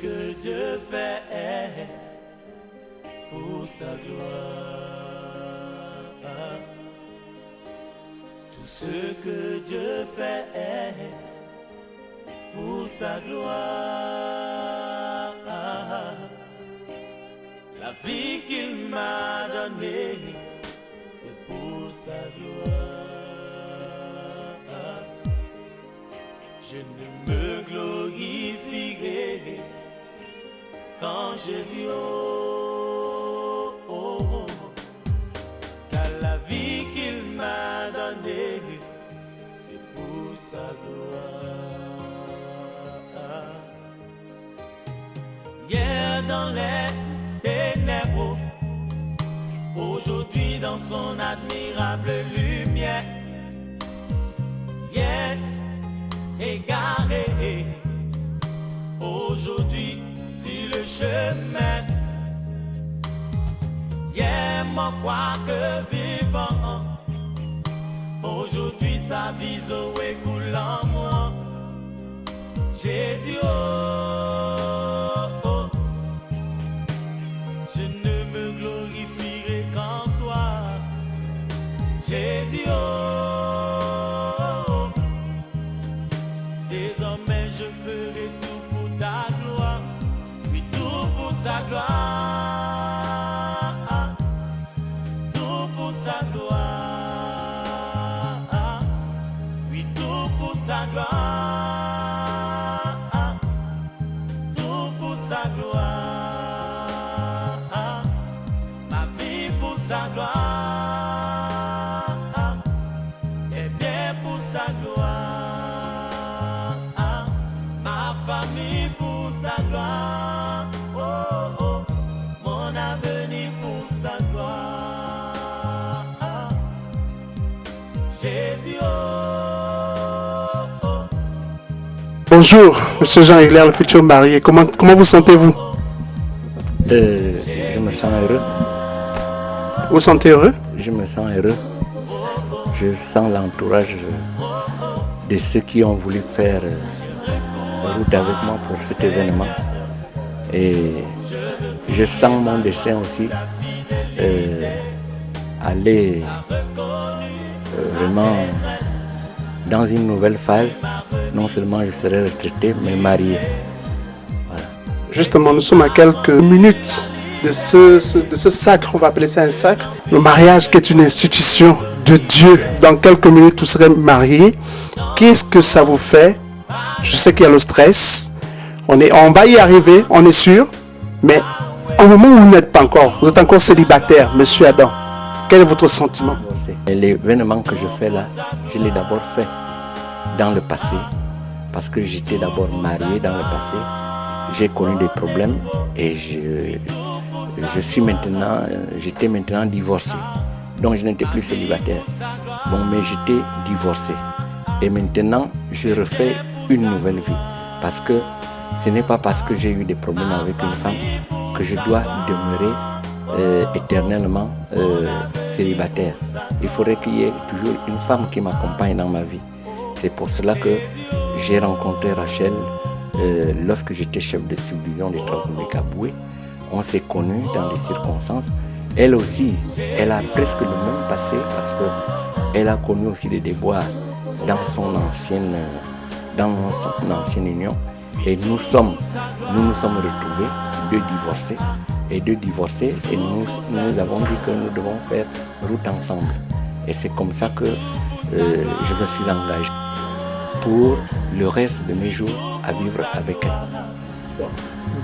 que Dieu fait pour sa gloire. Tout ce que Dieu fait pour sa gloire. La vie qu'il m'a donnée, c'est pour sa gloire. Je ne me glorifierai qu'en Jésus, car la vie qu'il m'a donnée, c'est pour sa gloire. Hier dans les ténèbres, aujourd'hui dans son admirable lumière. Hier égaré, aujourd'hui sur le chemin. Hier moi crois que vivant, aujourd'hui sa vie Zoé coule en moi. Jésus, je ne me glorifierai qu'en toi. Jésus, désormais je ferai tout pour ta gloire. Oui, tout pour sa gloire. Tout pour sa gloire. Oui, tout pour sa gloire. Tout pour sa gloire. Ma vie pour sa gloire. Et bien pour sa gloire. Ma famille pour sa gloire. Oh, oh, mon avenir pour sa gloire. Jésus, oh, oh. Bonjour, Monsieur Jean Hilaire, le futur marié. Comment vous sentez-vous? Je me sens heureux. Vous vous sentez heureux? Je me sens heureux. Je sens l'entourage de ceux qui ont voulu faire route avec moi pour cet événement. Et je sens mon destin aussi aller vraiment dans une nouvelle phase. Non seulement je serai retraité, mais marié. Voilà. Justement, nous sommes à quelques minutes de ce sacre, on va appeler ça un sacre. Le mariage qui est une institution de Dieu. Dans quelques minutes, vous serez mariés. Qu'est-ce que ça vous fait? Je sais qu'il y a le stress. On va y arriver, on est sûr. Mais au moment où vous n'êtes pas encore, vous êtes encore célibataire, Monsieur Adam. Quel est votre sentiment? L'événement que je fais là, je l'ai d'abord fait dans le passé. Parce que j'étais d'abord marié dans le passé. J'ai connu des problèmes et j'étais maintenant divorcé. Donc je n'étais plus célibataire. Bon, mais j'étais divorcé. Et maintenant, je refais une nouvelle vie. Parce que ce n'est pas parce que j'ai eu des problèmes avec une femme que je dois demeurer éternellement célibataire. Il faudrait qu'il y ait toujours une femme qui m'accompagne dans ma vie. C'est pour cela que j'ai rencontré Rachel lorsque j'étais chef de subdivision des travaux de Kaboué. On s'est connus dans des circonstances. Elle aussi, elle a presque le même passé parce qu'elle a connu aussi des déboires dans son ancienne union. Et nous nous sommes retrouvés, deux divorcés, et nous avons dit que nous devons faire route ensemble. Et c'est comme ça que je me suis engagé pour le reste de mes jours à vivre avec elle.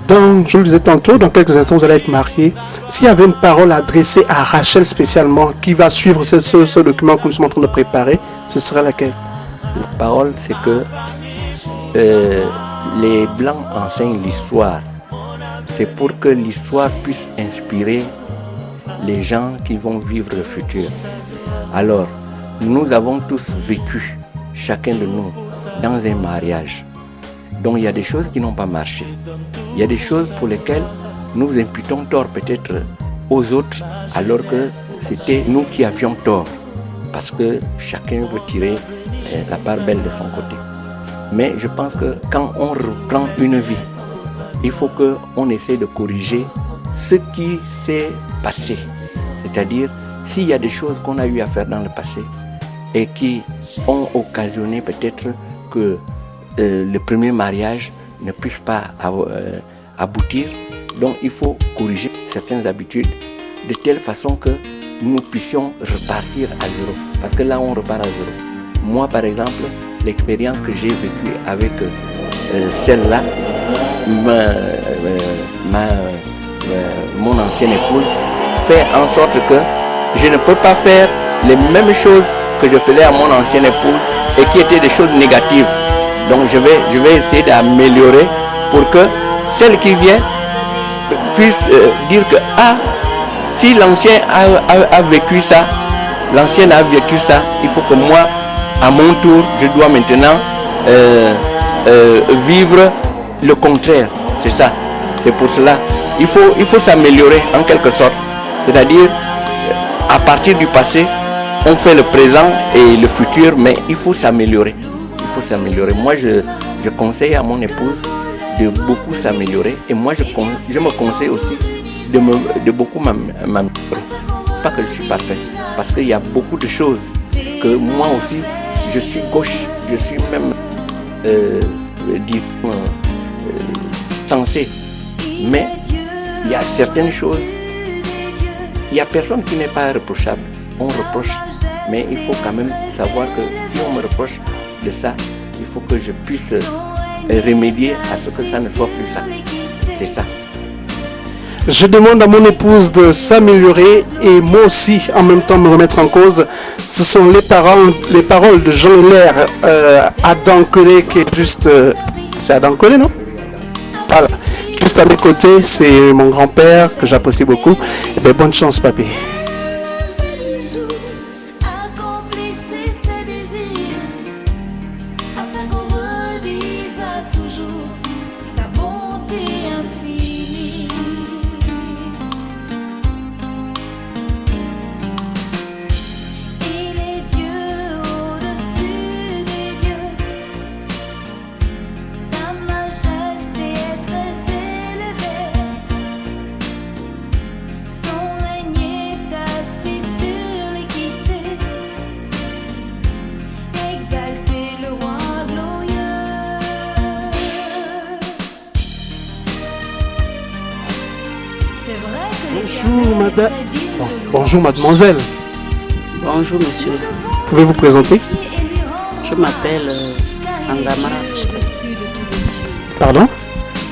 Donc, je vous le disais tantôt, dans quelques instants, vous allez être mariés. S'il y avait une parole adressée à Rachel spécialement, qui va suivre ce document que nous sommes en train de préparer, ce sera laquelle? La parole, c'est que les Blancs enseignent l'histoire. C'est pour que l'histoire puisse inspirer les gens qui vont vivre le futur. Alors, nous avons tous vécu, chacun de nous, dans un mariage. Donc il y a des choses qui n'ont pas marché. Il y a des choses pour lesquelles nous imputons tort peut-être aux autres, alors que c'était nous qui avions tort. Parce que chacun veut tirer la part belle de son côté. Mais je pense que quand on reprend une vie il faut qu'on essaie de corriger ce qui s'est passé. C'est-à-dire, s'il y a des choses qu'on a eu à faire dans le passé et qui ont occasionné peut-être que le premier mariage ne puisse pas aboutir, donc il faut corriger certaines habitudes de telle façon que nous puissions repartir à zéro. Parce que là, on repart à zéro. Moi, par exemple, l'expérience que j'ai vécue avec celle-là, mon ancienne épouse, fait en sorte que je ne peux pas faire les mêmes choses que je faisais à mon ancienne épouse et qui étaient des choses négatives. Donc je vais essayer d'améliorer pour que celle qui vient puisse dire que si l'ancien a vécu ça, l'ancienne a vécu ça, il faut que moi, à mon tour, je dois maintenant vivre le contraire. C'est ça. C'est pour cela. Il faut s'améliorer en quelque sorte. C'est-à-dire, à partir du passé, on fait le présent et le futur, mais il faut s'améliorer. Il faut s'améliorer. Moi, je conseille à mon épouse de beaucoup s'améliorer. Et moi, je me conseille aussi de beaucoup m'améliorer. Pas que je suis parfait. Parce qu'il y a beaucoup de choses que moi aussi, je suis gauche. Je suis même censé. Mais il y a certaines choses. Il n'y a personne qui n'est pas reprochable. On reproche. Mais il faut quand même savoir que si on me reproche de ça, il faut que je puisse remédier à ce que ça ne soit plus ça. C'est ça. Je demande à mon épouse de s'améliorer et moi aussi en même temps me remettre en cause. Ce sont les paroles de Jean Hilaire, Adam Collet qui est juste... c'est Adam Collet, non? Voilà. Juste à mes côtés, c'est mon grand-père que j'apprécie beaucoup. Et bien, bonne chance, papy. Bonjour madame. Bonjour mademoiselle. Bonjour monsieur. Pouvez-vous présenter? Je m'appelle Mangama Rachel. Pardon?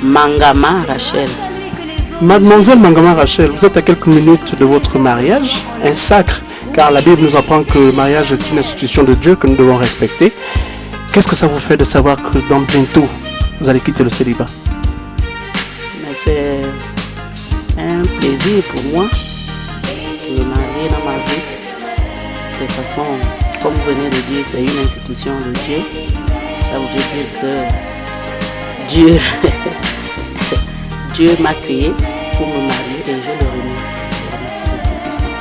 Mangama Rachel. Mademoiselle Mangama Rachel, vous êtes à quelques minutes de votre mariage, un sacre, car la Bible nous apprend que le mariage est une institution de Dieu que nous devons respecter. Qu'est-ce que ça vous fait de savoir que dans bientôt, vous allez quitter le célibat? Mais c'est un plaisir pour moi de me marier dans ma vie. De toute façon, comme vous venez de dire, c'est une institution de Dieu. Ça veut dire que Dieu m'a créé pour me marier et je le remercie. Je remercie le Tout-Puissant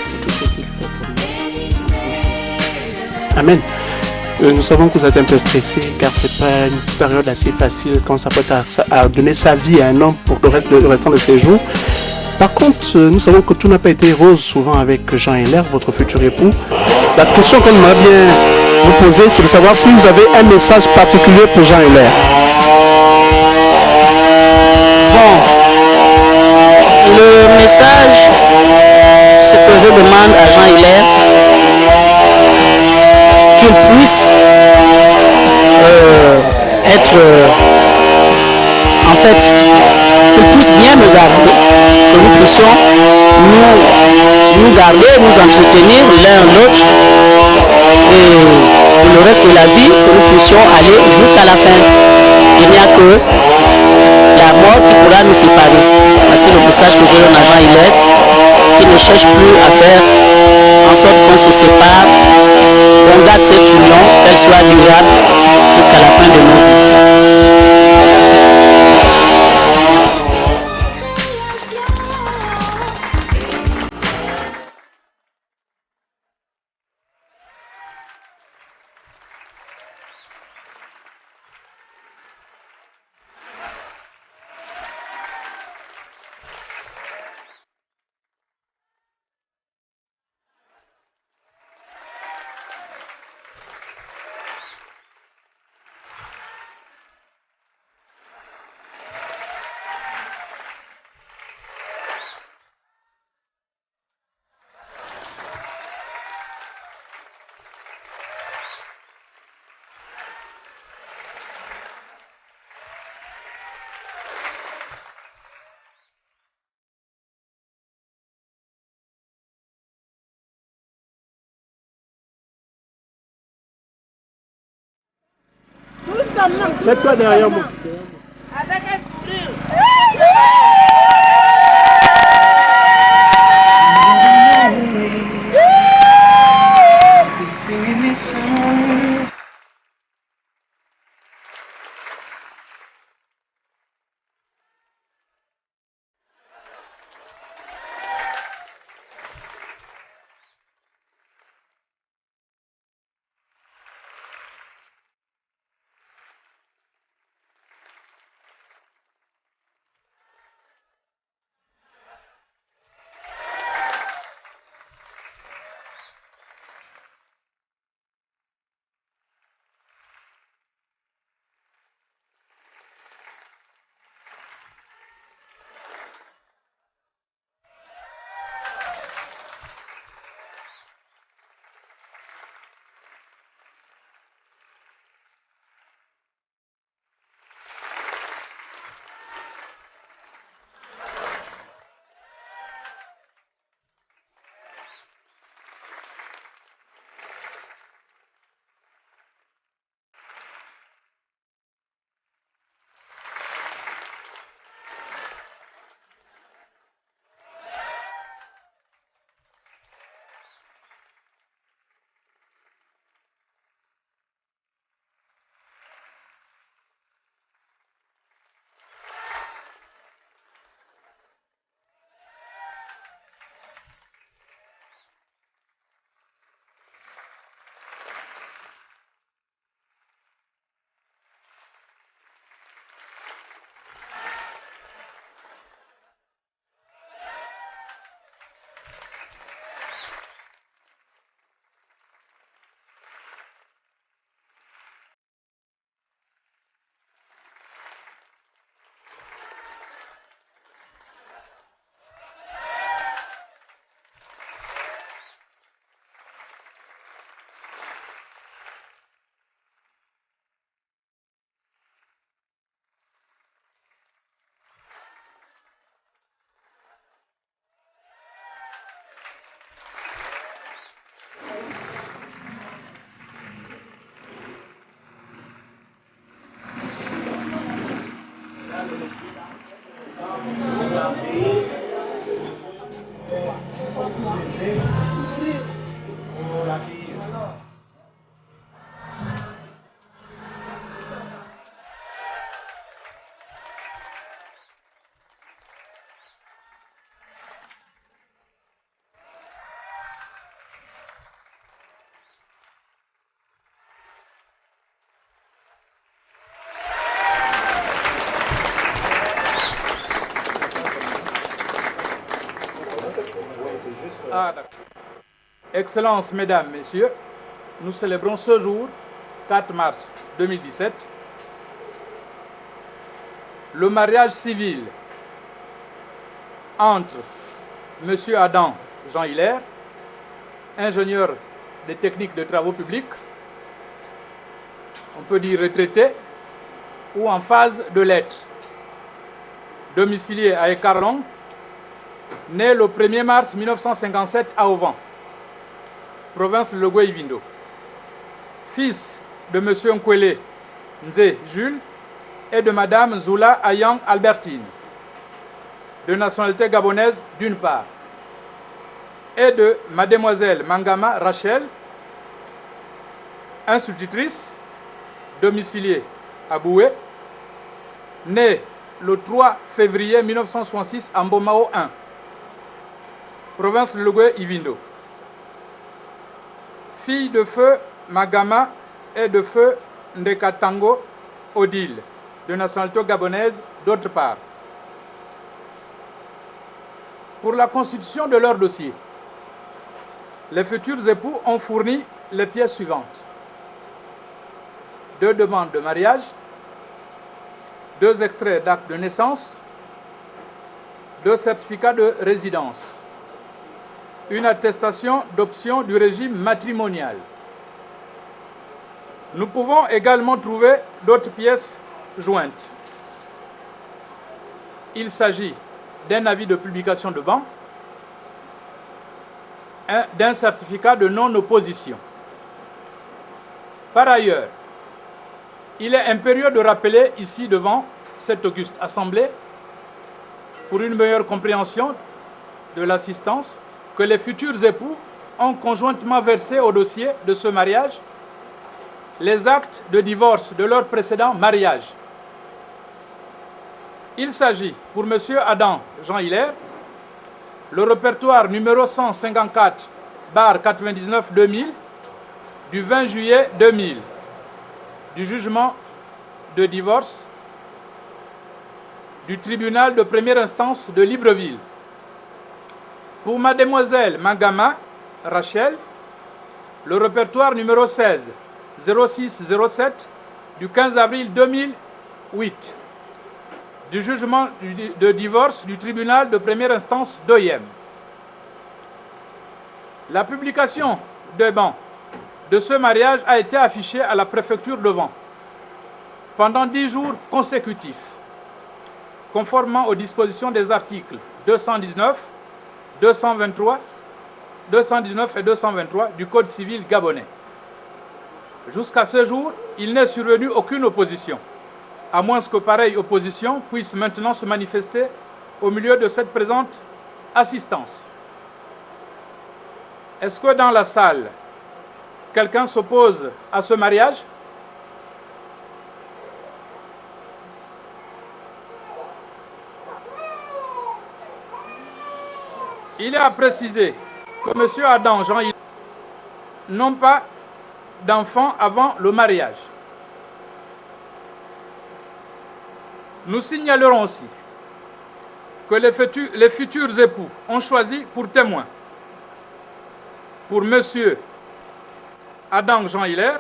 pour tout ce qu'il fait pour moi en ce jour. Amen. Nous savons que vous êtes un peu stressé car ce n'est pas une période assez facile quand on s'apprête à donner sa vie à un homme pour le restant de ses jours. Par contre, nous savons que tout n'a pas été rose souvent avec Jean Hilaire, votre futur époux. La question qu'on aimerait bien vous poser, c'est de savoir si vous avez un message particulier pour Jean Hilaire. Bon, le message, c'est que je demande à Jean Hilaire qu'il puisse qu'il puisse bien me garder, que nous puissions nous garder, nous entretenir l'un l'autre et pour le reste de la vie, que nous puissions aller jusqu'à la fin. Il n'y a que la mort qui pourra nous séparer. Voici le message que je donne à Jean Hilaire, qui ne cherche plus à faire en sorte qu'on se sépare, qu'on garde cette union, qu'elle soit durable jusqu'à la fin de nos vies. Mets-toi derrière moi. Avec un sourire. Ah, Excellences, Mesdames, Messieurs, nous célébrons ce jour, 4 mars 2017, le mariage civil entre M. Adam Jean Hilaire, ingénieur des techniques de travaux publics, on peut dire retraité, ou en phase de lettres, domicilié à Ekarlong, né le 1er mars 1957 à Ovan, province de Logwe-Ivindo. Fils de M. Nkwele Nze Jules et de Mme Zula Ayang Albertine, de nationalité gabonaise d'une part, et de Mademoiselle Mangama Rachel, institutrice, domiciliée à Boué, née le 3 février 1966 à Mbomao 1, province de Logwe-Ivindo. Fille de feu Magama et de feu Ndekatango Odile, de nationalité gabonaise d'autre part. Pour la constitution de leur dossier, les futurs époux ont fourni les pièces suivantes: 2 demandes de mariage, 2 extraits d'actes de naissance, 2 certificats de résidence, une attestation d'option du régime matrimonial. Nous pouvons également trouver d'autres pièces jointes. Il s'agit d'un avis de publication de ban, d'un certificat de non-opposition. Par ailleurs, Il est impérieux de rappeler ici devant cette auguste assemblée, pour une meilleure compréhension de l'assistance, que les futurs époux ont conjointement versé au dossier de ce mariage les actes de divorce de leur précédent mariage. Il s'agit pour M. Adam Jean Hilaire, le répertoire numéro 154/99-2000 du 20 juillet 2000 du jugement de divorce du tribunal de première instance de Libreville. Pour mademoiselle Mangama Rachel, le répertoire numéro 16-06-07 du 15 avril 2008 du jugement de divorce du tribunal de première instance d'Oyem. La publication des bans de ce mariage a été affichée à la préfecture de Van pendant 10 jours consécutifs, conformément aux dispositions des articles 219, 223, 219 et 223 du Code civil gabonais. Jusqu'à ce jour, il n'est survenu aucune opposition, à moins que pareille opposition puisse maintenant se manifester au milieu de cette présente assistance. Est-ce que dans la salle, quelqu'un s'oppose à ce mariage? Il est à préciser que M. Adam Jean Hilaire n'ont pas d'enfants avant le mariage. Nous signalerons aussi que les futurs époux ont choisi pour témoin pour M. Adam Jean Hilaire,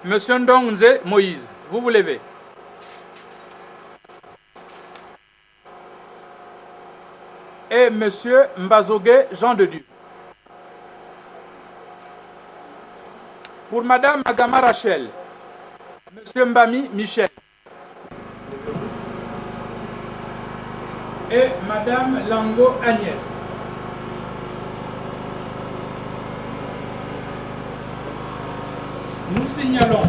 M. Ndongze Moïse. Vous vous levez. Et M. Mbazogue Jean de Dieu. Pour Mme Magama Rachel, M. Mbami Michel. Et Mme Lango Agnès. Nous signalons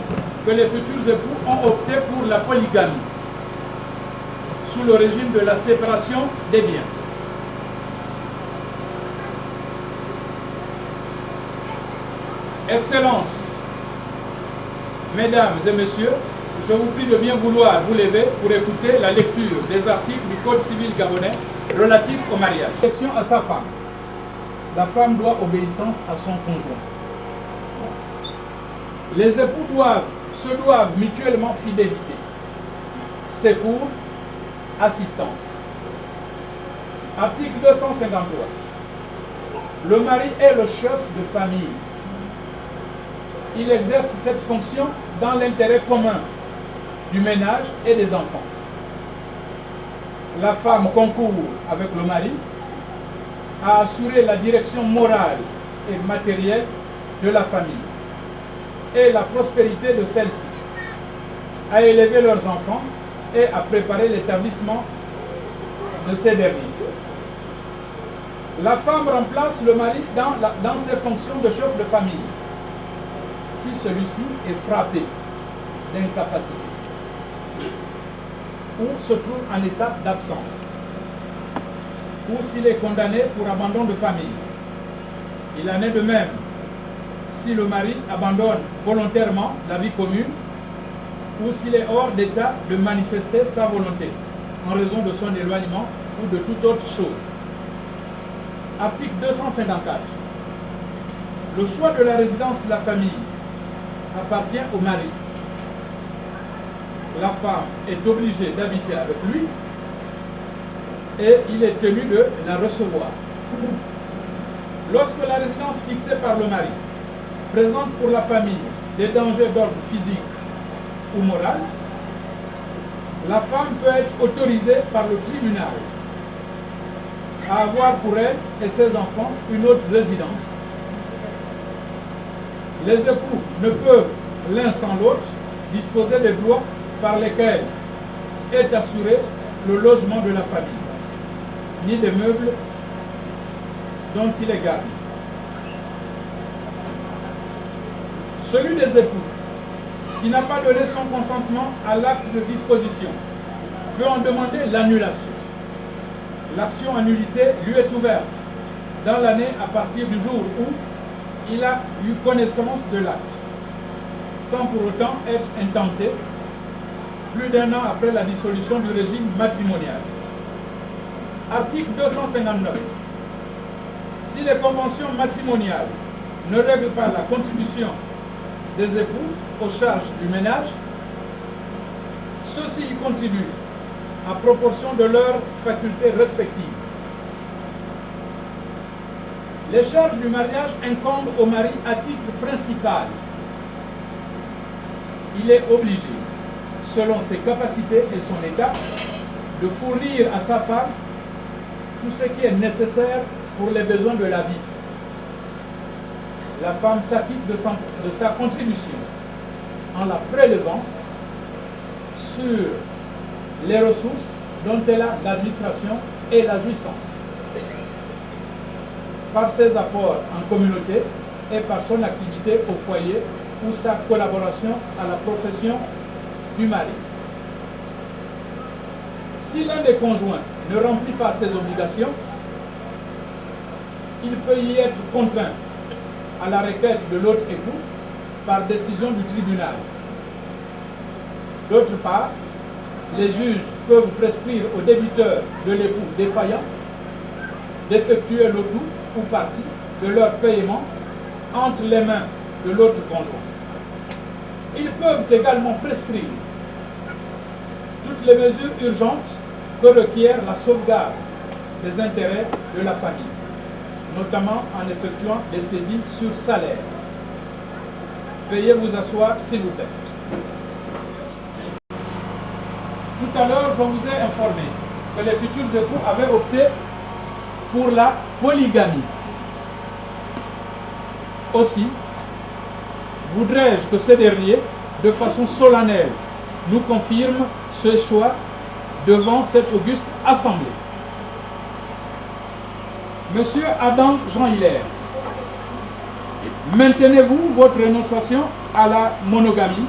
que les futurs époux ont opté pour la polygamie sous le régime de la séparation des biens. Excellences, Mesdames et Messieurs, je vous prie de bien vouloir vous lever pour écouter la lecture des articles du Code civil gabonais relatifs au mariage. Protection à sa femme. La femme doit obéissance à son conjoint. Les époux se doivent mutuellement fidélité, secours, assistance. Article 253. Le mari est le chef de famille. Il exerce cette fonction dans l'intérêt commun du ménage et des enfants. La femme concourt avec le mari à assurer la direction morale et matérielle de la famille et la prospérité de celle-ci, à élever leurs enfants et à préparer l'établissement de ces derniers. La femme remplace le mari dans ses fonctions de chef de famille si celui-ci est frappé d'incapacité ou se trouve en état d'absence ou s'il est condamné pour abandon de famille. Il en est de même si le mari abandonne volontairement la vie commune ou s'il est hors d'état de manifester sa volonté en raison de son éloignement ou de toute autre chose. Article 254. Le choix de la résidence de la famille appartient au mari. La femme est obligée d'habiter avec lui et il est tenu de la recevoir. Lorsque la résidence fixée par le mari présente pour la famille des dangers d'ordre physique ou moral, la femme peut être autorisée par le tribunal à avoir pour elle et ses enfants une autre résidence. Les époux ne peuvent l'un sans l'autre disposer des droits par lesquels est assuré le logement de la famille, ni des meubles dont il est garni. Celui des époux qui n'a pas donné son consentement à l'acte de disposition peut en demander l'annulation. L'action en nullité lui est ouverte dans l'année à partir du jour où il a eu connaissance de l'acte, sans pour autant être intenté plus d'un an après la dissolution du régime matrimonial. Article 259. Si les conventions matrimoniales ne règlent pas la contribution des époux aux charges du ménage, ceux-ci y contribuent à proportion de leurs facultés respectives. Les charges du mariage incombent au mari à titre principal. Il est obligé, selon ses capacités et son état, de fournir à sa femme tout ce qui est nécessaire pour les besoins de la vie. La femme s'acquitte de sa contribution en la prélevant sur les ressources dont elle a l'administration et la jouissance, par ses apports en communauté et par son activité au foyer ou sa collaboration à la profession du mari. Si l'un des conjoints ne remplit pas ses obligations, il peut y être contraint à la requête de l'autre époux par décision du tribunal. D'autre part, les juges peuvent prescrire aux débiteurs de l'époux défaillant d'effectuer le tout ou partie de leur paiement entre les mains de l'autre conjoint. Ils peuvent également prescrire toutes les mesures urgentes que requiert la sauvegarde des intérêts de la famille, notamment en effectuant des saisies sur salaire. Veuillez vous asseoir, s'il vous plaît. Tout à l'heure, je vous ai informé que les futurs époux avaient opté pour la polygamie. Aussi, voudrais-je que ces derniers, de façon solennelle, nous confirment ce choix devant cette auguste assemblée. Monsieur Adam Jean-Hilaire, maintenez-vous votre renonciation à la monogamie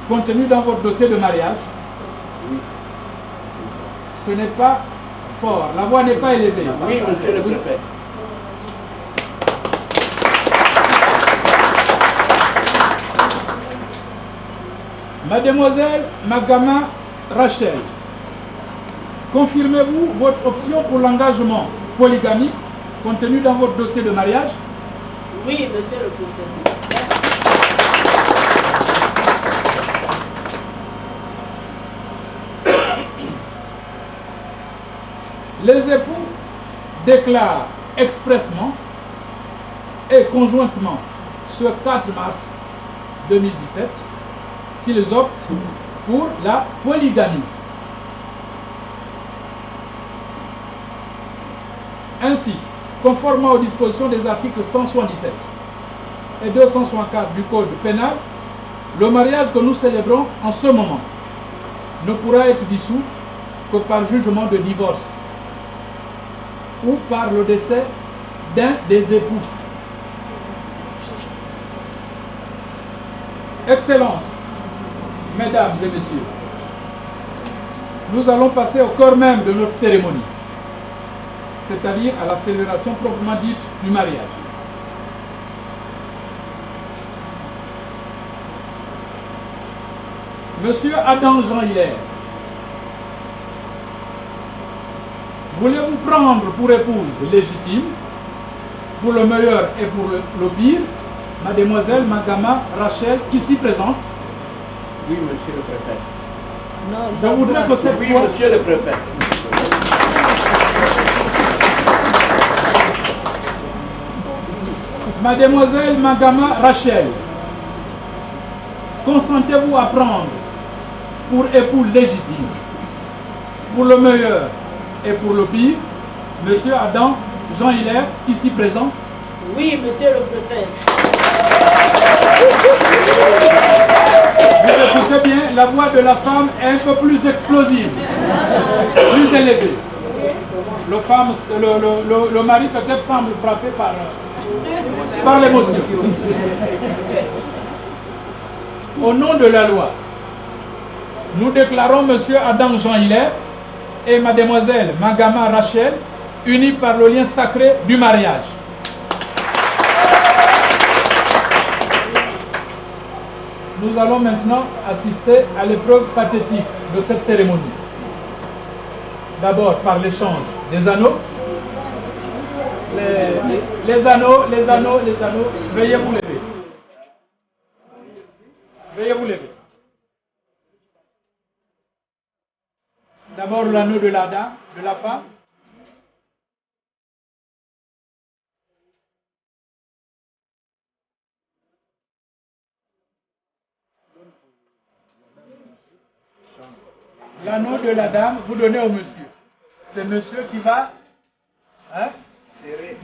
contenue dans votre dossier de mariage? Oui. Ce n'est pas fort, la voix n'est pas élevée. Oui, monsieur le préfet. Mademoiselle Magama Rachel, confirmez-vous votre option pour l'engagement polygamique contenu dans votre dossier de mariage? Oui, monsieur le préfet. Les époux déclarent expressément et conjointement ce 4 mars 2017 qu'ils optent pour la polygamie. Ainsi, conformément aux dispositions des articles 177 et 264 du Code pénal, le mariage que nous célébrons en ce moment ne pourra être dissous que par jugement de divorce ou par le décès d'un des époux. Excellences, Mesdames et Messieurs, nous allons passer au cœur même de notre cérémonie, c'est-à-dire à la célébration proprement dite du mariage. Monsieur Adam Jean-Hilaire, voulez-vous prendre pour épouse légitime, pour le meilleur et pour le pire, Mademoiselle Magama Rachel, ici présente? Oui, monsieur le préfet. Non, Je voudrais que cette Oui, fois... monsieur le préfet. Mademoiselle Magama Rachel, consentez-vous à prendre pour époux légitime, pour le meilleur et pour le pire, Monsieur Adam Jean-Hilaire, ici présent? Oui, monsieur le préfet. Vous écoutez bien, la voix de la femme est un peu plus explosive, plus élevée. Le mari peut-être semble frappé par l'émotion. Au nom de la loi, nous déclarons M. Adam Jean Hilaire et Mademoiselle Magama Rachel unis par le lien sacré du mariage. Nous allons maintenant assister à l'épreuve pathétique de cette cérémonie. D'abord par l'échange des anneaux. Les anneaux, veuillez vous lever. Veuillez vous lever. D'abord l'anneau de la dame, de la femme. L'anneau de la dame, vous donnez au monsieur. C'est monsieur qui va... Hein,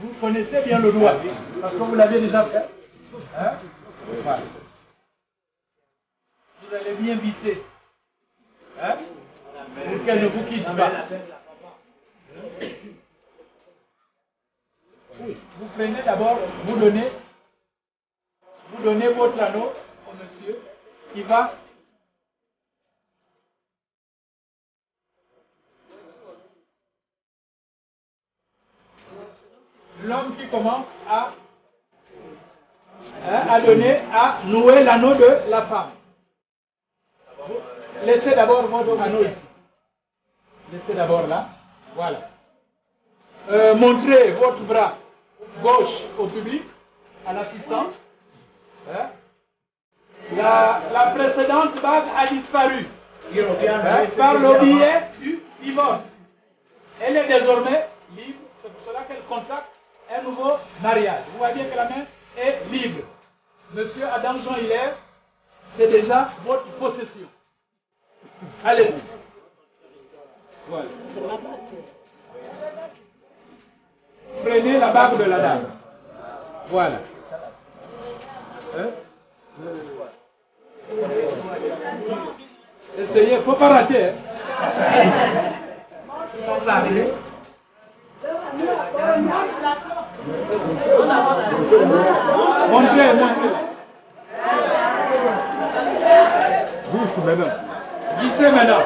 vous connaissez bien le doigt, parce que vous l'avez déjà fait. Hein, voilà. Vous allez bien visser. Hein, pour qu'elle ne vous quitte pas. Vous prenez d'abord, vous donnez votre anneau au monsieur qui va... L'homme qui commence à donner, à nouer l'anneau de la femme. Laissez d'abord votre anneau ici. Laissez d'abord là. Voilà. Montrez votre bras gauche au public, à l'assistance. Hein? La précédente bague a disparu par le billet du divorce. Elle est désormais libre. C'est pour cela qu'elle contracte un nouveau mariage. Vous voyez que la main est libre. Monsieur Adam Jean Hilaire, c'est déjà votre possession. Allez-y. Voilà. Prenez la bague de la dame. Voilà. Hein? Essayez, il ne faut pas rater. Montrez. Glissez maintenant.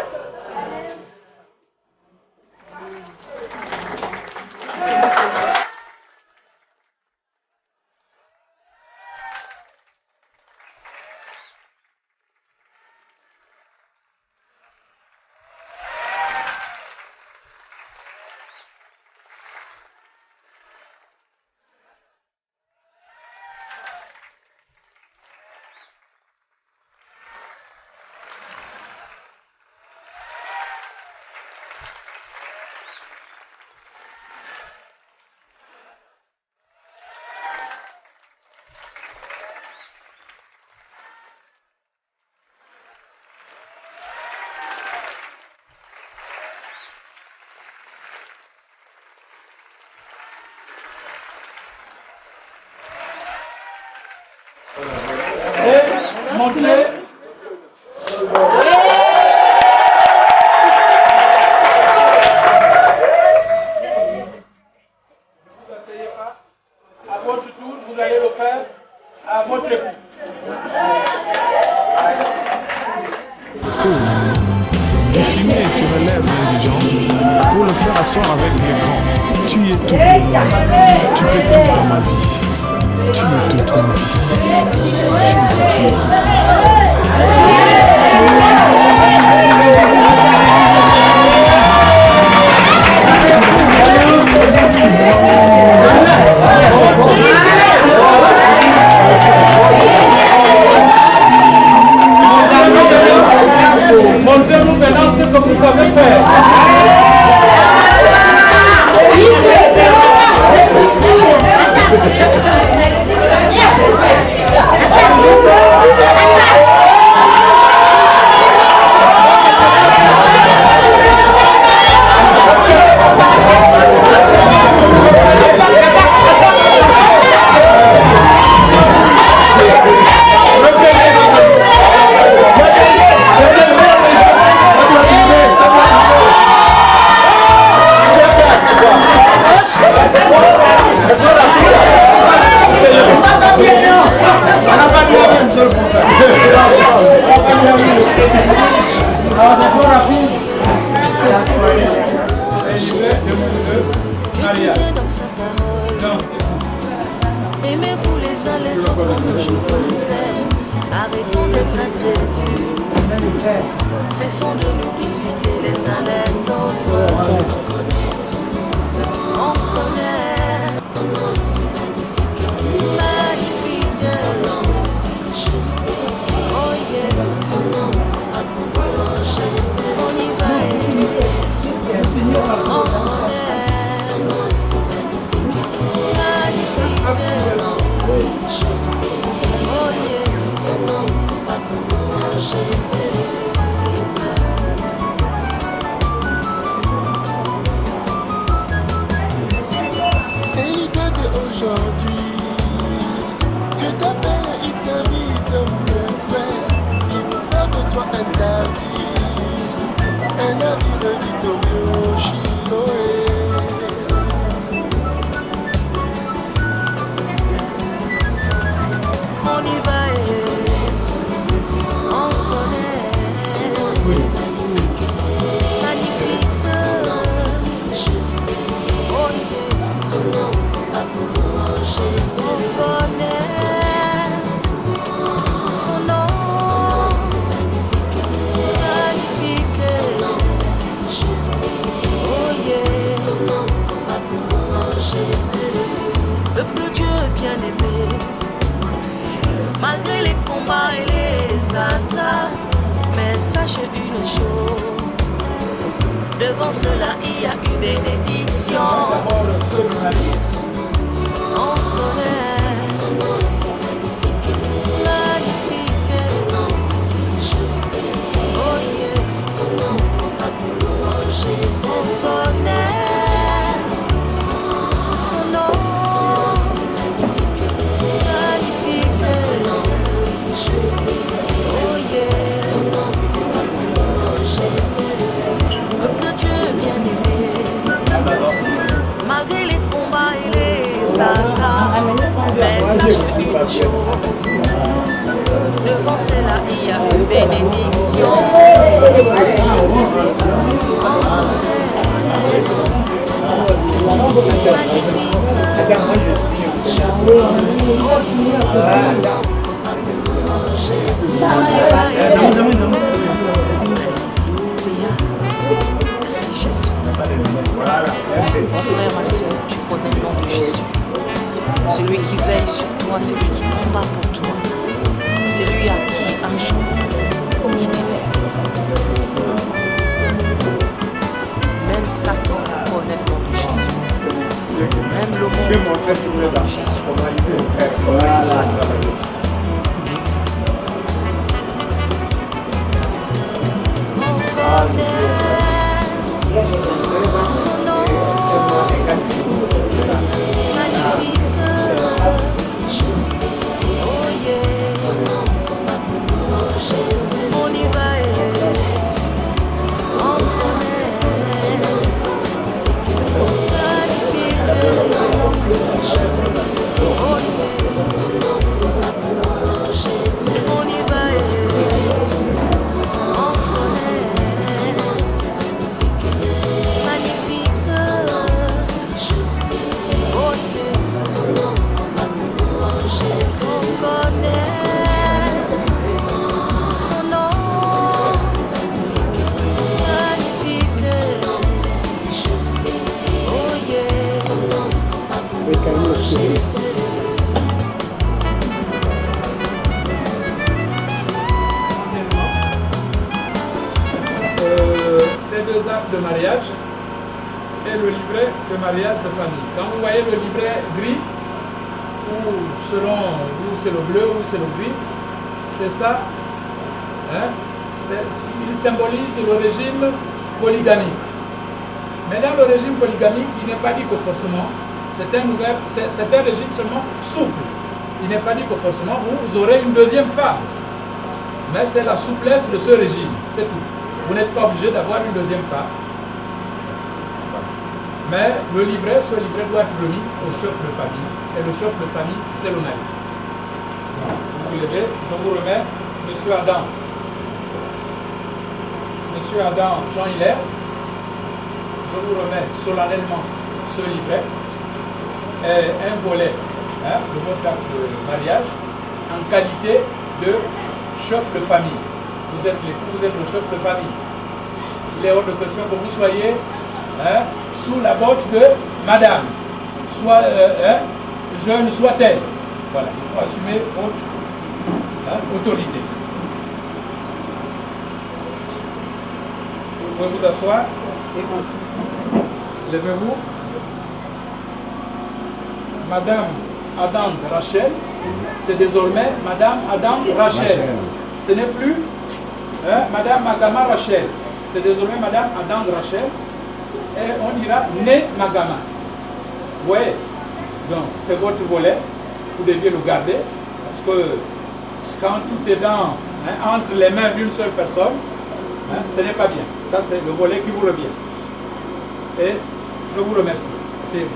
Et montrez. Vous asseyez pas. À votre tour, vous allez le faire à votre époux. Définis et tu relèves l'indigent pour le faire asseoir avec les grands. Tu es tout pour moi. Tu fais tout dans ma vie. Tu es toute ma vie. Jésus, tu es toute ma vie. Montrez-nous maintenant ce que vous savez faire. Yes! Alors c'est trop rapide. Et livret de mariage. Aimez-vous les uns les autres comme je vous aime. Arrêtons d'être incrédules. Cessons de nous disputer les uns les autres. On connaît son nom si magnifique. Magnifique. Son nom si juste. Oh yeah. Son nom a pour Jésus. On y va. On connaît son nom si magnifique. Magnifique. Son nom si juste. Oh yeah. Son nom a pour Jésus. Aujourd'hui, Dieu t'appelle, il t'invite, mon frère. Il veut faire de toi un navire victorieux, Chiloé. On y va on connaît magnifique, magnifique, oh yeah, son nom a pour Jésus. On connaît son nom, c'est magnifique, magnifique, son nom c'est juste, oh yeah, son nom a pour Jésus. Peuple Dieu bien-aimé, malgré les combats et les attaques, mais sachez une chose, devant cela il y a une bénédiction. On connaît son nom si magnifique, magnifique, son nom si juste, oh yeah, son nom a pour Jésus. On connaît son nom si magnifique, magnifique, son nom si juste, oh yeah, son nom a pour Jésus. Peuple Dieu bien-aimé, malgré les combats et les attaques, mais sache une chose, devant cela il y a une bénédiction. Merci Jésus. Mon frère, ma soeur, tu connais le nom de Jésus. Celui qui veille sur toi, celui qui combat pour toi. Celui à qui un jour il t'aimait. Même Satan connaît le nom de Jésus. Même le monde connaît le nom de Jésus. On connaît son nom, magnifique, oh yeah, son nom a pour Jésus. On y va on connaît magnifique, oh yeah, son nom a pour Jésus. On y va on connaît magnifique, oh yeah, son nom a pour Jésus. On connaît son nom, magnifique, oh yeah, son nom a pour Jésus. Ces deux actes de mariage et le livret de mariage de famille. Quand vous voyez le livret gris, ou selon où c'est le bleu ou c'est le gris, c'est ça, hein, il symbolise le régime polygamique. Mais dans le régime polygamique, il n'est pas dit que forcément, c'est un régime seulement souple. Il n'est pas dit que forcément vous aurez une deuxième femme. Mais c'est la souplesse de ce régime, c'est tout. Vous n'êtes pas obligé d'avoir une deuxième femme. Mais ce livret doit être remis au chef de famille. Et le chef de famille, c'est le mari. Vous vous levez, je vous remets, M. Adam. M. Adam Jean-Hilaire, je vous remets solennellement ce livret, un volet de votre acte de mariage en qualité de chef de famille. Vous êtes l'époux, vous êtes le chef de famille. Il est hors de question que vous soyez sous la botte de madame, soit jeune soit-elle. Voilà, il faut assumer votre autorité. Vous pouvez vous asseoir. Levez-vous. Madame Adam Rachel, c'est désormais Madame Adam Rachel. Ce n'est plus Madame Magama Rachel. C'est désormais Madame Adam Rachel. Et on dira Né Magama. Vous voyez? Donc, c'est votre volet. Vous deviez le garder. Parce que quand tout est entre les mains d'une seule personne, ce n'est pas bien. Ça, c'est le volet qui vous revient. Et je vous remercie. C'est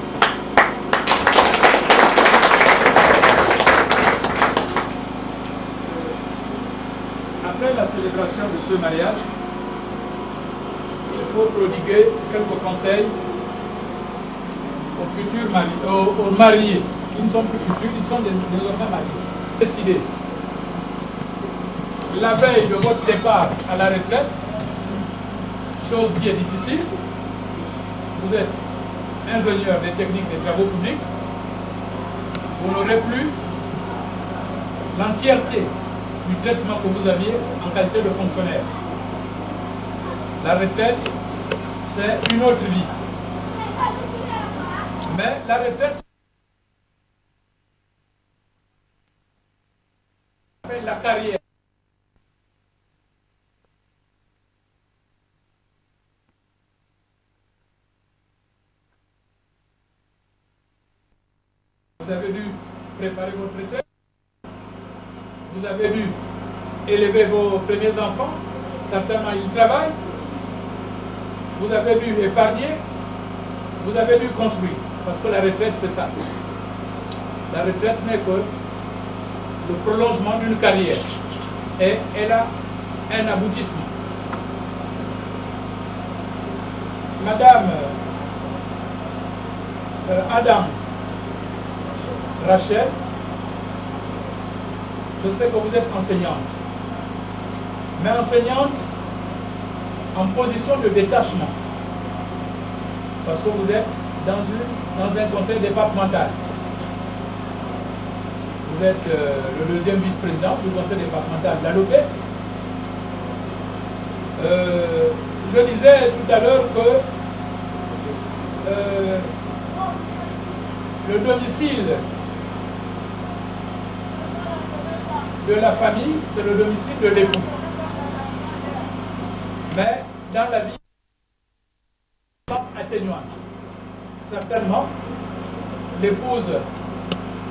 après la célébration de ce mariage, il faut prodiguer quelques conseils aux futurs mariés. Ils ne sont plus futurs, ils sont désormais mariés. Décidez. La veille de votre départ à la retraite, chose qui est difficile, vous êtes ingénieur des techniques des travaux publics, vous n'aurez plus l'entièreté du traitement que vous aviez en qualité de fonctionnaire. La retraite, c'est une autre vie. Mais la retraite, c'est la carrière. Vous avez dû préparer votre retraite. Vous avez dû élever vos premiers enfants. Certainement, ils travaillent. Vous avez dû épargner. Vous avez dû construire. Parce que la retraite, c'est ça. La retraite n'est que le prolongement d'une carrière. Et elle a un aboutissement. Madame Adam Rachel, je sais que vous êtes enseignante, mais enseignante en position de détachement, parce que vous êtes dans un conseil départemental. Vous êtes le deuxième vice-président du conseil départemental de la Lopé. Je disais tout à l'heure que le domicile de la famille, c'est le domicile de l'époux. Mais dans la vie, atténuante. Certainement, l'épouse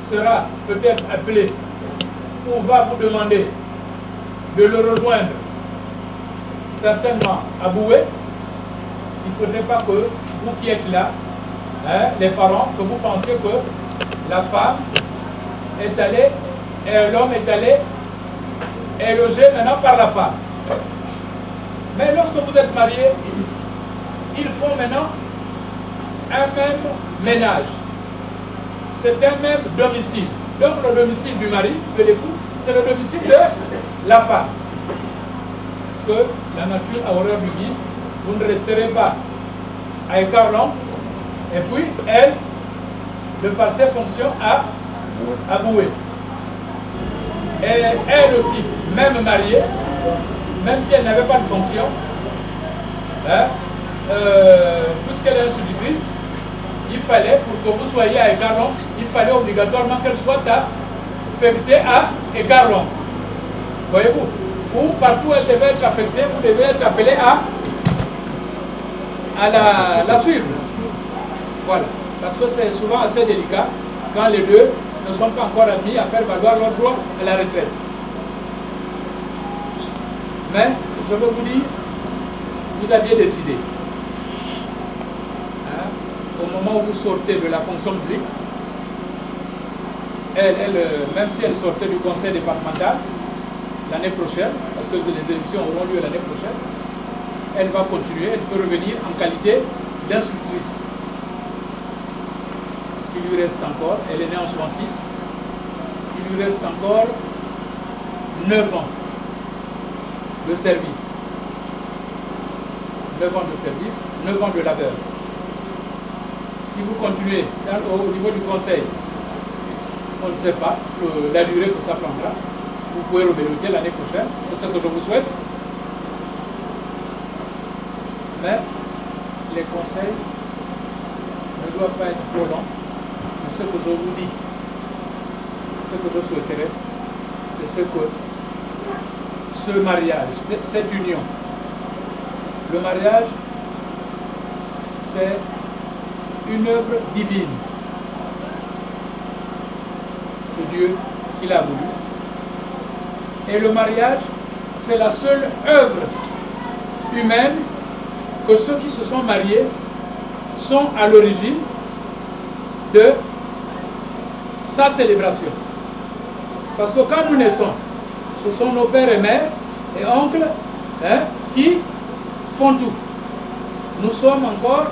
sera peut-être appelée ou va vous demander de le rejoindre, certainement à Boué. Il ne faudrait pas que vous qui êtes là, les parents, que vous pensiez que la femme est allée et l'homme est allé est logé maintenant par la femme. Mais lorsque vous êtes mariés, ils font maintenant un même ménage. C'est un même domicile. Donc le domicile du mari, de l'époux, c'est le domicile de la femme. Parce que la nature a horreur du vide. Vous ne resterez pas à Écarlon, et puis elle, de par ses fonctions, à Boué. Et elle aussi, même mariée, même si elle n'avait pas de fonction, puisqu'elle est institutrice, il fallait, pour que vous soyez à Écarlon, il fallait obligatoirement qu'elle soit affectée à Écarlon. Voyez-vous? Ou partout où elle devait être affectée, vous devez être appelé à la suivre. Voilà. Parce que c'est souvent assez délicat quand les deux ne sont pas encore admis à faire valoir leur droit à la retraite. Mais, je veux vous dire, vous aviez décidé. Au moment où vous sortez de la fonction publique, elle, même si elle sortait du conseil départemental l'année prochaine, parce que les élections auront lieu l'année prochaine, elle va continuer, elle peut revenir en qualité d'instructrice. Parce qu'il lui reste encore, elle est née en 66, il lui reste encore 9 ans de service. 9 ans de service, 9 ans de labeur. Si vous continuez au niveau du conseil, on ne sait pas la durée que ça prendra. Vous pouvez rebeloter l'année prochaine, c'est ce que je vous souhaite. Mais les conseils ne doivent pas être trop longs. Mais ce que je vous dis, ce que je souhaiterais, c'est ce que ce mariage, cette union, le mariage, c'est une œuvre divine. C'est Dieu qui l'a voulu. Et le mariage, c'est la seule œuvre humaine que ceux qui se sont mariés sont à l'origine de sa célébration. Parce que quand nous naissons, ce sont nos pères et mères et oncles qui font tout. Nous sommes encore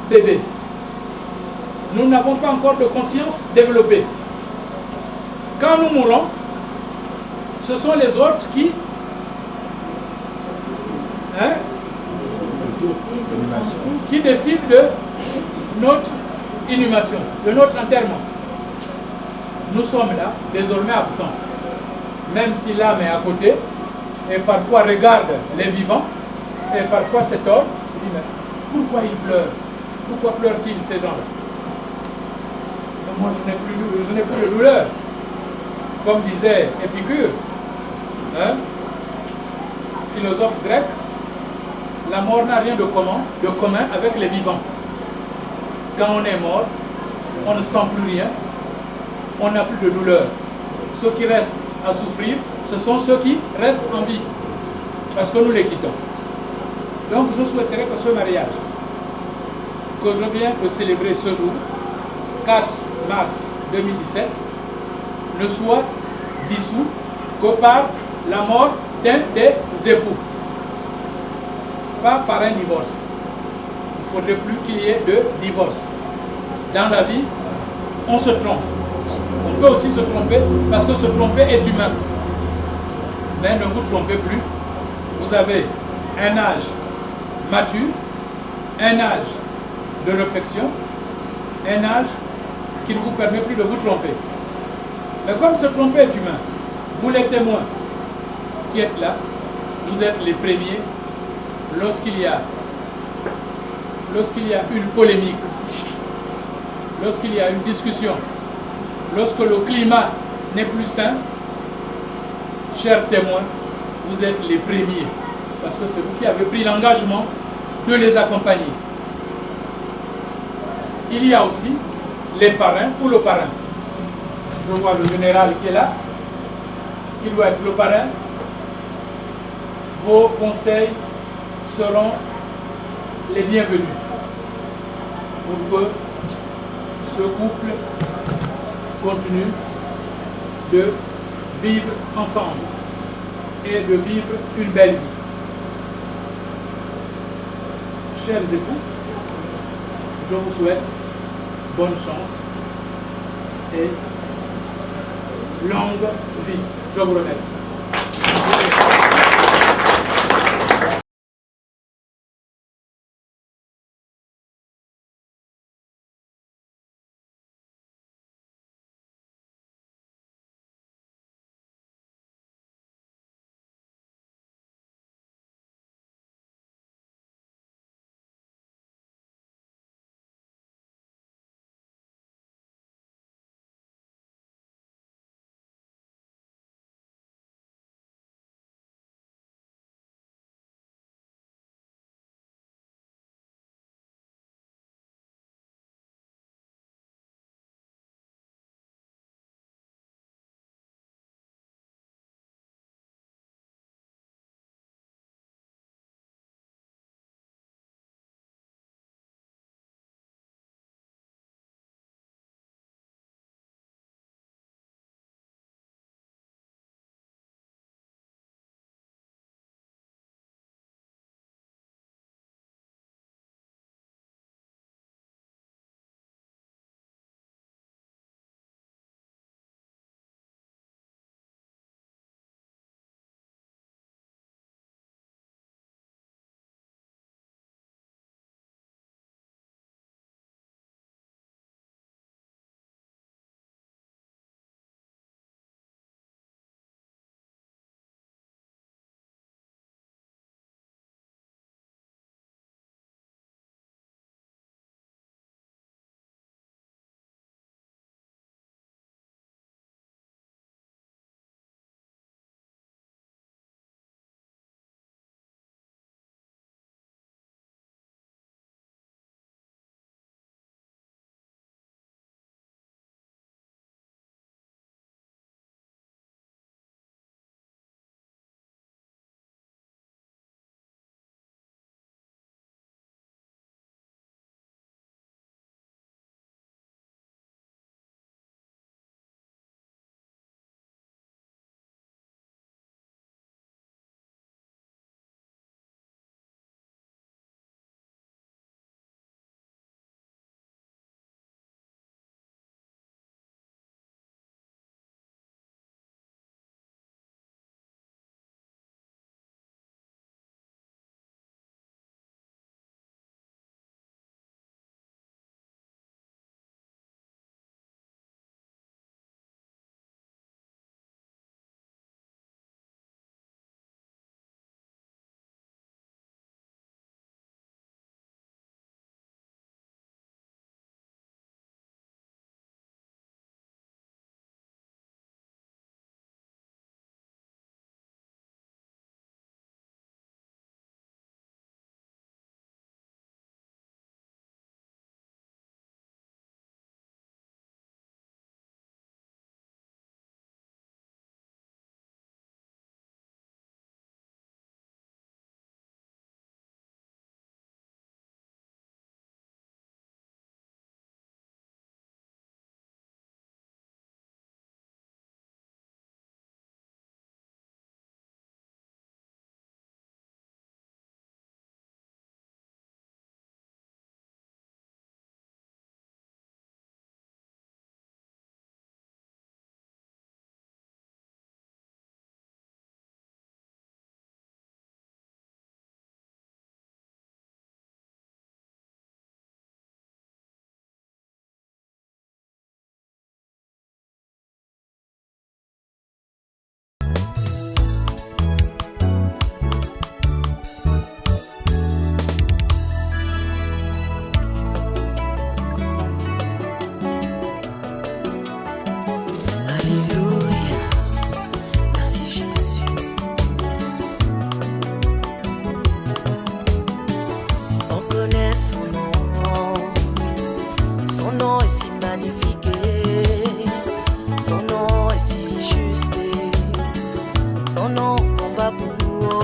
bébés. Nous n'avons pas encore de conscience développée. Quand nous mourrons, ce sont les autres qui décident de notre inhumation, de notre enterrement. Nous sommes là, désormais absents. Même si l'âme est à côté, et parfois regarde les vivants, et parfois cet homme se dit, mais pourquoi ils pleurent? Pourquoi pleurent-ils ces gens-là? Moi, je n'ai plus de douleur. Comme disait Épicure, philosophe grec, la mort n'a rien de commun avec les vivants. Quand on est mort, on ne sent plus rien, on n'a plus de douleur. Ceux qui restent à souffrir, ce sont ceux qui restent en vie, parce que nous les quittons. Donc je souhaiterais que ce mariage, que je viens de célébrer ce jour, 4 mars 2017, ne soit dissous que par la mort d'un des époux, pas par un divorce. Il ne faudrait plus qu'il y ait de divorce. Dans la vie, on se trompe. On peut aussi se tromper parce que se tromper est humain. Mais ne vous trompez plus. Vous avez un âge mature, un âge de réflexion, un âge qui ne vous permet plus de vous tromper. Mais comme se tromper est humain, vous les témoins qui êtes là, vous êtes les premiers lorsqu'il y a une polémique, lorsqu'il y a une discussion, lorsque le climat n'est plus sain, chers témoins, vous êtes les premiers, parce que c'est vous qui avez pris l'engagement de les accompagner. Il y a aussi les parrains ou le parrain. Je vois le général qui est là, qui doit être le parrain. Vos conseils seront les bienvenus pour que ce couple continue de vivre ensemble et de vivre une belle vie. Chers époux, je vous souhaite bonne chance et longue vie. Je vous remercie.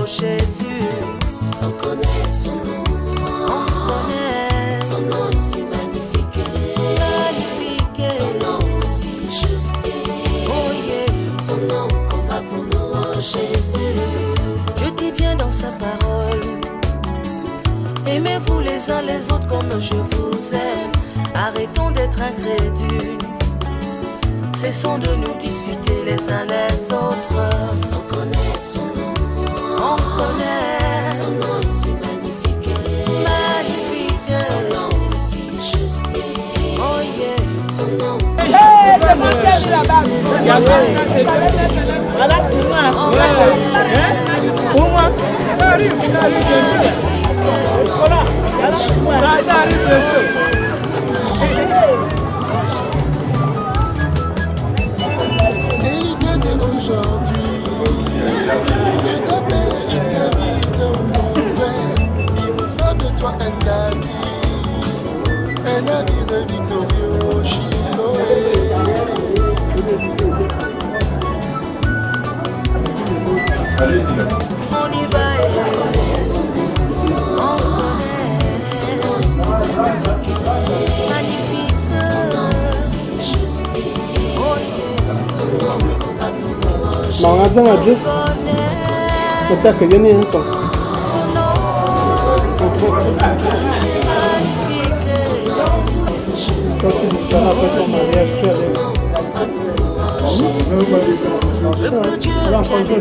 Jésus. On connaît son nom. On connaît Son nom si magnifique. magnifique. Son nom si juste. Oh yeah. Son nom combat pour nous, oh Jésus. Dieu dit bien dans sa parole. Aimez-vous les uns les autres comme je vous aime. Arrêtons d'être incrédules. Cessons de nous disputer les uns les autres. On connaît son nom. On connaît Son nom si magnifique. magnifique. Son nom si juste. Oh yeah. Son nom. Et de aujourd'hui, tu t'appelles, il t'invite mon frère. Il veut faire de toi un navire victorieux au Chiloé. On y va et on connaît. Magnifique. Oh yeah. Ma on a Dieu. C'est ta que gagner un son. Quand tu disparais après ton mariage, tu allais. Alors, François,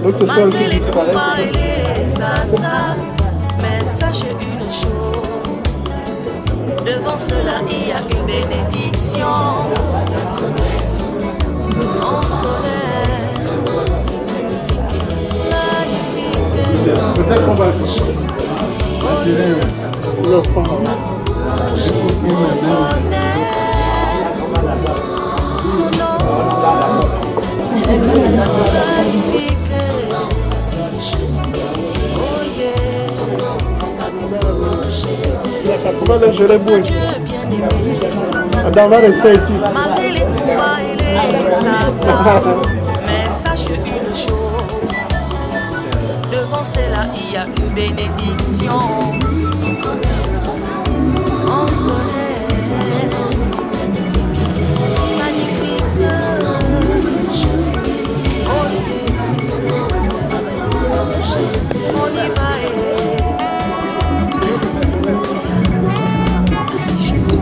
l'autre soir, tu disparaît. Mais sachez une chose, devant cela il y a une bénédiction. On connaît magnifique. Peut-être qu'on va tirer le fond. On connaît son nom magnifique. Oh yeah. Pourquoi le gérer boué? Dieu bien-aimé, Adam va rester ici. malgré les combats et les attaques, mais sache une chose, devant cela il y a une bénédiction. On connaît magnifique. Oh yeah. On y va et merci Jésus.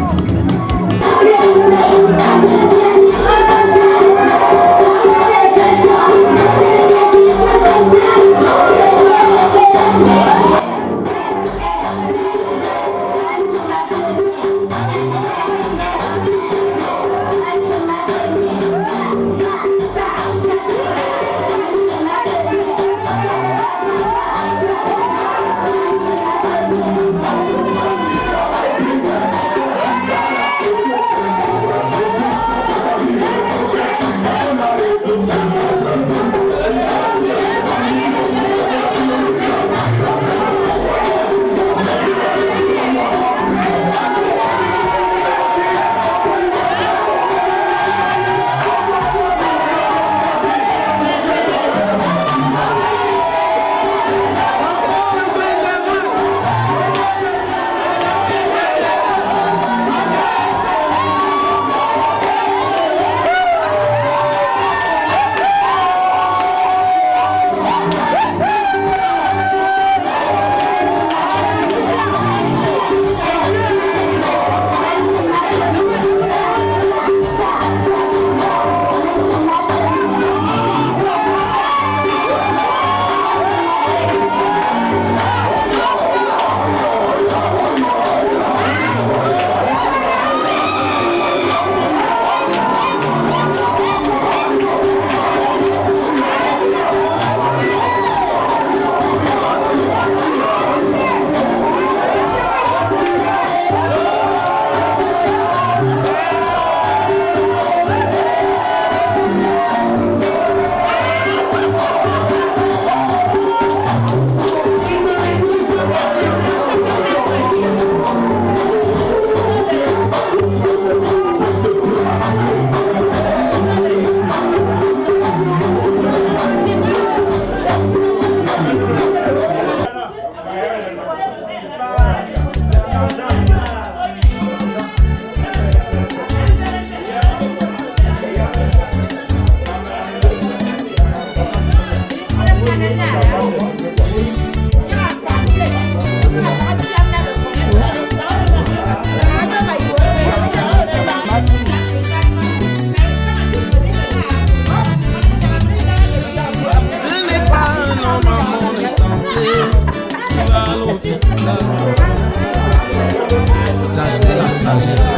Ça c'est la sagesse.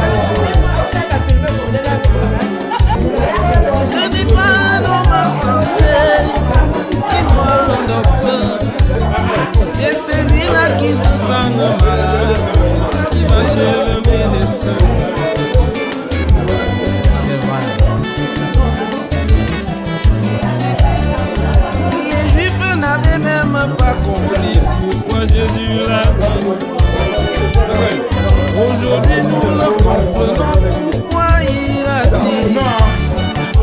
Ce n'est pas dans ma santé qui voit un docteur. C'est celui-là qui se sent malade qui va chez le médecin. C'est vrai. Les Juifs n'avaient même pas compris pourquoi Jésus l'a dit. Aujourd'hui nous le comprenons pourquoi il a dit.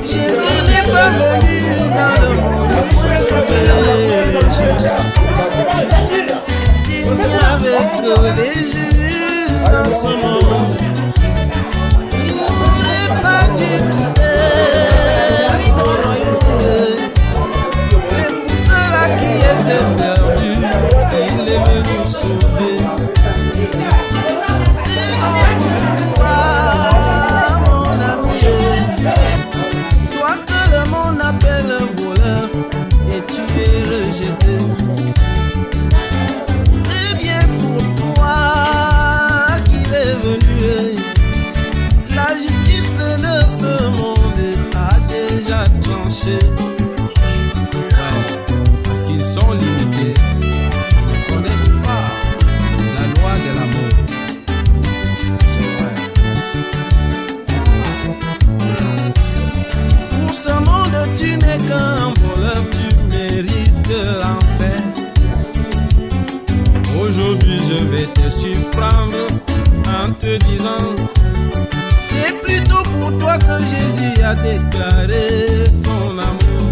Jésus n'est pas venu dans le monde pour sauver les justes. S'il n'y avait que les justes dans ce monde, il n'aurait pas dû quitter son royaume. C'est pour cela qu'il était perdu, il est venu sauver. C'est bien pour toi qu'il est venu. La justice de ce monde a déjà tranché. Ouais, parce qu'ils sont limités, ils ne connaissent pas la loi de l'amour. C'est vrai. Pour ce monde, tu n'es qu'un voleur, tu mérites l'enfer. Aujourd'hui je vais te surprendre en te disant, c'est plutôt pour toi que Jésus a déclaré son amour.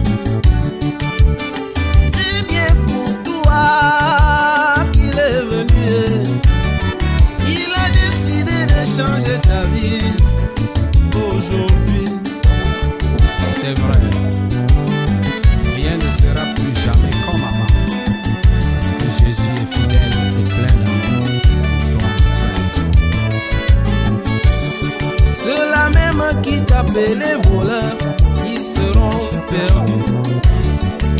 C'est bien pour toi qu'il est venu. Il a décidé de changer ta vie aujourd'hui. C'est vrai. Rien ne sera plus jamais comme avant, parce que Jésus est fidèle et plein d'amour. Ceux-là même qui t'appelaient voleur, ils seront perdus.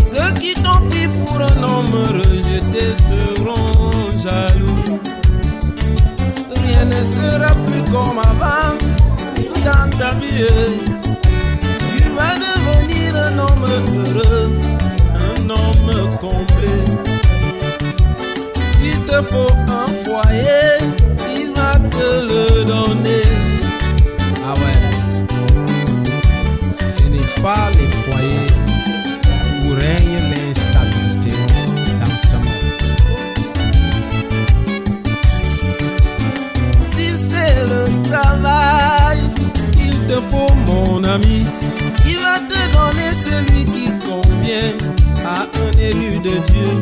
Ceux qui t'ont pris pour un homme rejeté seront jaloux. Rien ne sera plus comme avant dans ta vie. Tu vas devenir un homme heureux, un homme complet. S'il te faut un foyer, il va te le donner. Ah ouais, ce n'est pas les foyers où règne l'instabilité dans ce monde. Si c'est le travail, il te faut, mon ami, il va te donner celui qui convient à un élu de Dieu.